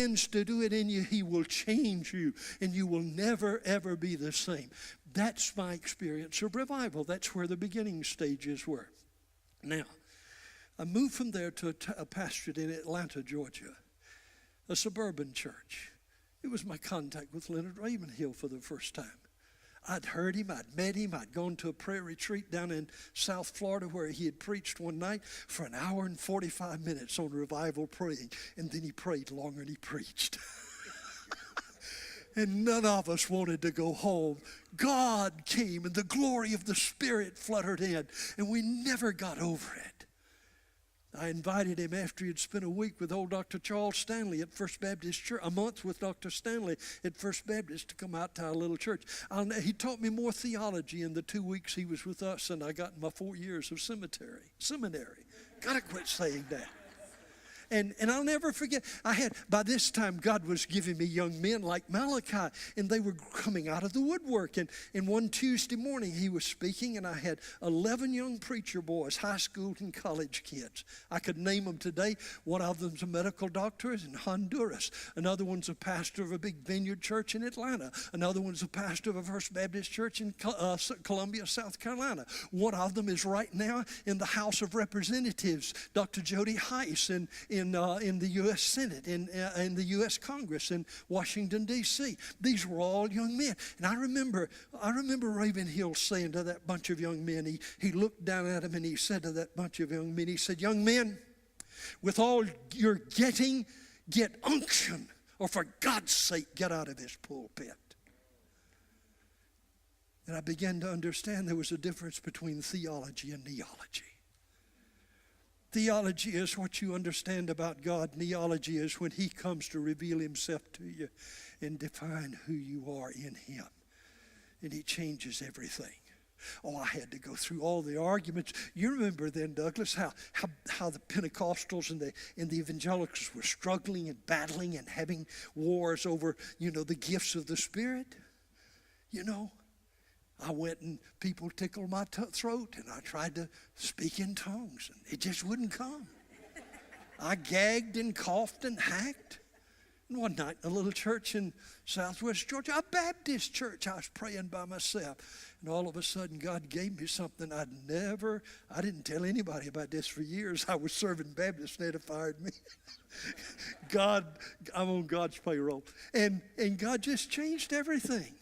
begins to do it in you, he will change you, and you will never, ever be the same. That's my experience of revival. That's where the beginning stages were. Now, I moved from there to a pastorate in Atlanta, Georgia, a suburban church. It was my contact with Leonard Ravenhill for the first time. I'd heard him, I'd met him, I'd gone to a prayer retreat down in South Florida where he had preached one night for an hour and 45 minutes on revival praying. And then he prayed longer than he preached. And none of us wanted to go home. God came and the glory of the Spirit fluttered in, and we never got over it. I invited him after he had spent a week with old Dr. Charles Stanley at First Baptist Church, a month with Dr. Stanley at First Baptist, to come out to our little church. He taught me more theology in the 2 weeks he was with us than I got in my 4 years of seminary. Gotta quit saying that. And I'll never forget, by this time, God was giving me young men like Malachi, and they were coming out of the woodwork. And one Tuesday morning, he was speaking, and I had 11 young preacher boys, high school and college kids. I could name them today. One of them's a medical doctor in Honduras. Another one's a pastor of a big vineyard church in Atlanta. Another one's a pastor of a First Baptist church in Columbia, South Carolina. One of them is right now in the House of Representatives, Dr. Jody Heiss in the U.S. Senate, in the U.S. Congress in Washington, D.C. These were all young men. And I remember Ravenhill saying to that bunch of young men, he looked down at them and he said to that bunch of young men, he said, "Young men, with all you're getting, get unction, or for God's sake, get out of this pulpit." And I began to understand there was a difference between theology and neology. Theology is what you understand about God. Neology is when he comes to reveal himself to you and define who you are in him. And he changes everything. Oh, I had to go through all the arguments. You remember then, Douglas, how the Pentecostals and the evangelicals were struggling and battling and having wars over, the gifts of the Spirit. I went and people tickled my throat, and I tried to speak in tongues, and it just wouldn't come. I gagged and coughed and hacked. And one night, in a little church in Southwest Georgia, a Baptist church, I was praying by myself, and all of a sudden, God gave me something I didn't tell anybody about this for years. I was serving Baptists, and they'd have fired me. I'm on God's payroll. And God just changed everything.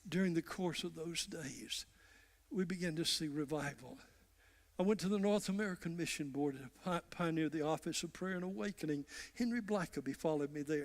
During the course of those days, we began to see revival. I went to the North American Mission Board to pioneer the Office of Prayer and Awakening. Henry Blackaby followed me there.